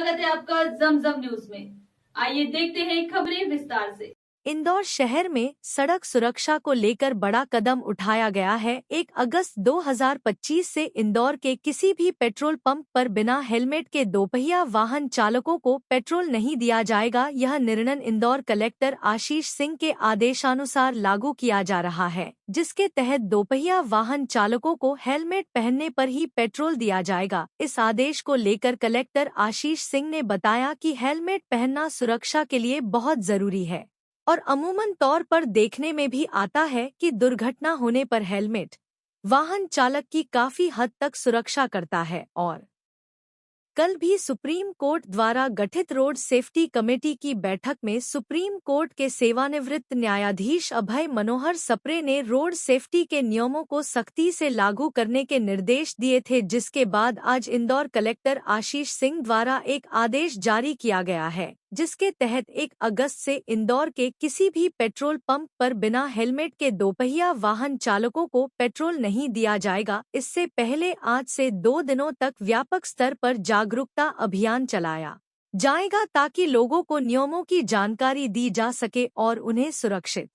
स्वागत है आपका जमजम न्यूज में। आइए देखते हैं खबरें विस्तार से। इंदौर शहर में सड़क सुरक्षा को लेकर बड़ा कदम उठाया गया है। 1 अगस्त 2025 से इंदौर के किसी भी पेट्रोल पंप पर बिना हेलमेट के दोपहिया वाहन चालकों को पेट्रोल नहीं दिया जाएगा। यह निर्णय इंदौर कलेक्टर आशीष सिंह के आदेशानुसार लागू किया जा रहा है, जिसके तहत दोपहिया वाहन चालकों को हेलमेट पहनने पर ही पेट्रोल दिया जाएगा। इस आदेश को लेकर कलेक्टर आशीष सिंह ने बताया कि हेलमेट पहनना सुरक्षा के लिए बहुत जरूरी है और अमूमन तौर पर देखने में भी आता है कि दुर्घटना होने पर हेलमेट वाहन चालक की काफी हद तक सुरक्षा करता है। और कल भी सुप्रीम कोर्ट द्वारा गठित रोड सेफ्टी कमेटी की बैठक में सुप्रीम कोर्ट के सेवानिवृत्त न्यायाधीश अभय मनोहर सप्रे ने रोड सेफ्टी के नियमों को सख्ती से लागू करने के निर्देश दिए थे, जिसके बाद आज इंदौर कलेक्टर आशीष सिंह द्वारा एक आदेश जारी किया गया है, जिसके तहत 1 अगस्त से इंदौर के किसी भी पेट्रोल पंप पर बिना हेलमेट के दोपहिया वाहन चालकों को पेट्रोल नहीं दिया जाएगा। इससे पहले आज से 2 दिनों तक व्यापक स्तर पर जागरूकता अभियान चलाया जाएगा ताकि लोगों को नियमों की जानकारी दी जा सके और उन्हें सुरक्षित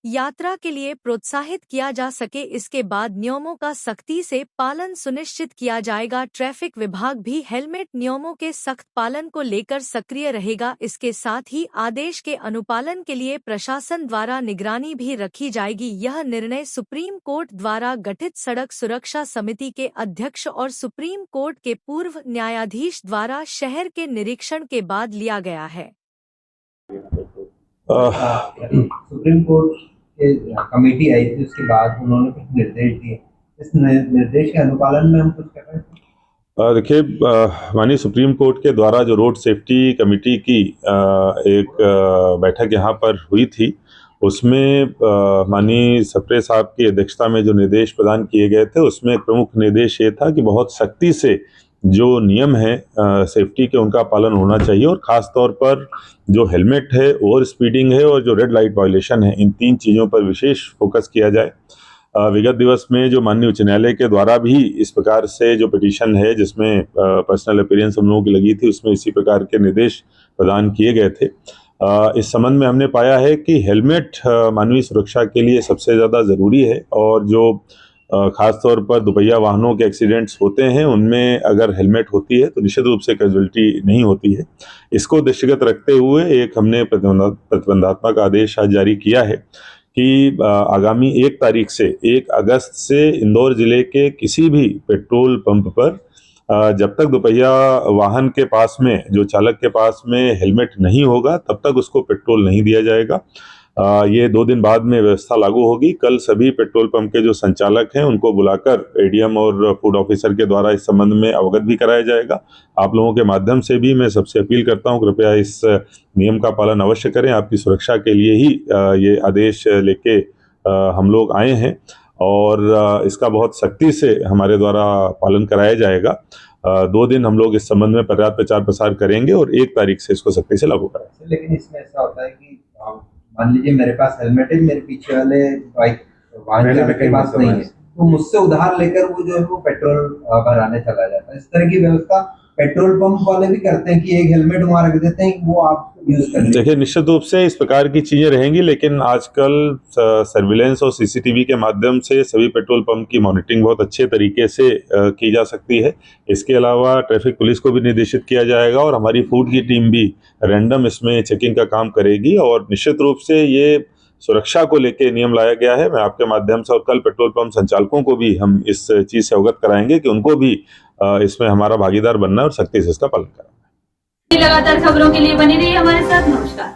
यात्रा के लिए प्रोत्साहित किया जा सके। इसके बाद नियमों का सख्ती से पालन सुनिश्चित किया जाएगा। ट्रैफिक विभाग भी हेलमेट नियमों के सख्त पालन को लेकर सक्रिय रहेगा। इसके साथ ही आदेश के अनुपालन के लिए प्रशासन द्वारा निगरानी भी रखी जाएगी। यह निर्णय सुप्रीम कोर्ट द्वारा गठित सड़क सुरक्षा समिति के अध्यक्ष और सुप्रीम कोर्ट के पूर्व न्यायाधीश द्वारा शहर के निरीक्षण के बाद लिया गया है। सुप्रीम कोर्ट कमेटी आई थी, उसके बाद उन्होंने कुछ निर्देश दिए। इस निर्देश के अनुपालन में हम कुछ कर रहे हैं। देखिए, माननीय सुप्रीम कोर्ट के द्वारा जो रोड सेफ्टी कमेटी की एक बैठक यहाँ पर हुई थी, उसमें माननीय सप्रे साहब की अध्यक्षता में जो निर्देश प्रदान किए गए थे, उसमें एक प्रमुख निर्देश ये था कि बहुत सख्ती से जो नियम है सेफ्टी के, उनका पालन होना चाहिए और ख़ास तौर पर जो हेलमेट है, ओवर स्पीडिंग है और जो रेड लाइट वायलेशन है, इन 3 चीज़ों पर विशेष फोकस किया जाए। विगत दिवस में जो माननीय उच्च न्यायालय के द्वारा भी इस प्रकार से जो पिटीशन है, जिसमें पर्सनल अपीयरेंस हम लोगों की लगी थी, उसमें इसी प्रकार के निर्देश प्रदान किए गए थे। इस संबंध में हमने पाया है कि हेलमेट मानवीय सुरक्षा के लिए सबसे ज़्यादा ज़रूरी है और जो खास तौर पर दोपहिया वाहनों के एक्सीडेंट्स होते हैं, उनमें अगर हेलमेट होती है तो निश्चित रूप से कैजुअल्टी नहीं होती है। इसको दृष्टिगत रखते हुए एक हमने प्रतिबंधात्मक आदेश आज जारी किया है कि आगामी 1 तारीख से 1 अगस्त से इंदौर जिले के किसी भी पेट्रोल पंप पर जब तक दोपहिया वाहन के पास में, जो चालक के पास में हेलमेट नहीं होगा, तब तक उसको पेट्रोल नहीं दिया जाएगा। ये 2 दिन बाद में व्यवस्था लागू होगी। कल सभी पेट्रोल पंप के जो संचालक हैं, उनको बुलाकर एडीएम और फूड ऑफिसर के द्वारा इस संबंध में अवगत भी कराया जाएगा। आप लोगों के माध्यम से भी मैं सबसे अपील करता हूं, कृपया इस नियम का पालन अवश्य करें। आपकी सुरक्षा के लिए ही ये आदेश लेके हम लोग आए हैं और इसका बहुत सख्ती से हमारे द्वारा पालन कराया जाएगा। 2 दिन हम लोग इस संबंध में पर्याप्त प्रचार प्रसार करेंगे और 1 तारीख से इसको सख्ती से लागू कराएंगे। लेकिन इसमें ऐसा होता है कि मान लीजिए मेरे पास हेलमेट है, मेरे पीछे वाले बाइक वाहन चालक के पास नहीं है, तो मुझसे उधार लेकर वो जो है वो पेट्रोल भराने चला जाता है। इस तरह की व्यवस्था पेट्रोल पंप वाले भी करते हैं कि एक हेलमेट वहाँ रख देते हैं, वो आप यूज कर। देखिए, निश्चित रूप से इस प्रकार की चीजें रहेंगी, लेकिन आजकल सर्विलेंस और सीसीटीवी के माध्यम से सभी पेट्रोल पंप की मॉनिटरिंग बहुत अच्छे तरीके से की जा सकती है। इसके अलावा ट्रैफिक पुलिस को भी निर्देशित किया जाएगा और हमारी फूड की टीम भी रैंडम इसमें चेकिंग का काम करेगी और निश्चित रूप से ये सुरक्षा को लेकर नियम लाया गया है। मैं आपके माध्यम से और कल पेट्रोल पंप संचालकों को भी हम इस चीज से अवगत कराएंगे कि उनको भी इसमें हमारा भागीदार बनना है और सख्ती से इसका पालन करना है। लगातार खबरों के लिए बने रहिए हमारे साथ। नमस्कार।